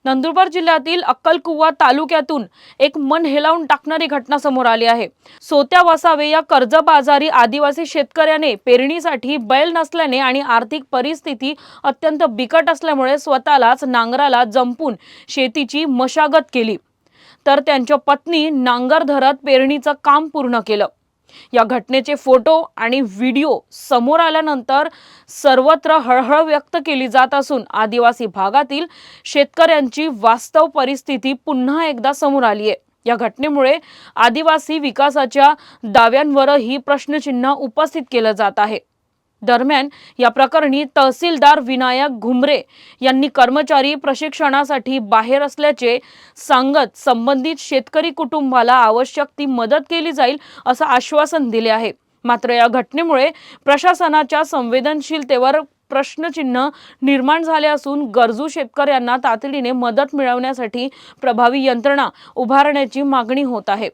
नंदुरबार जिल्ह्यातील अक्कलकुवा तालुक्यातून एक मन हेलावून टाकणारी घटना समोर आली आहे। सोत्या वसावे या कर्जबाजारी आदिवासी शेतकऱ्याने पेरणीसाठी बैल नसल्याने आणि आर्थिक परिस्थिती अत्यंत बिकट असल्यामुळे स्वतःलाच नांगराला जंपून शेतीची मशागत केली, तर त्यांच्या पत्नी नांगर धरत पेरणीचं काम पूर्ण केलं। या घटनेचे फोटो आणि व्हिडिओ समोर आल्यानंतर सर्वत्र हळहळ व्यक्त केली जात असून आदिवासी भागातील शेतकऱ्यांची वास्तव परिस्थिती पुन्हा एकदा समोर आली आहे। या घटनेमुळे आदिवासी विकासाच्या दाव्यांवरही प्रश्नचिन्ह उपस्थित केलं जात आहे। दरम्यान या प्रकरणी तहसीलदार विनायक घुमरे यांनी कर्मचारी प्रशिक्षणासाठी बाहेर असल्याचे सांगत संबंधित शेतकरी कुटुंबाला आवश्यक ती मदत केली जाईल असं आश्वासन दिले आहे। मात्र या घटनेमुळे प्रशासनाच्या संवेदनशीलतेवर प्रश्नचिन्ह निर्माण झाले असून गरजू शेतकऱ्यांना तातडीने मदत मिळवण्यासाठी प्रभावी यंत्रणा उभारण्याची मागणी होत आहे।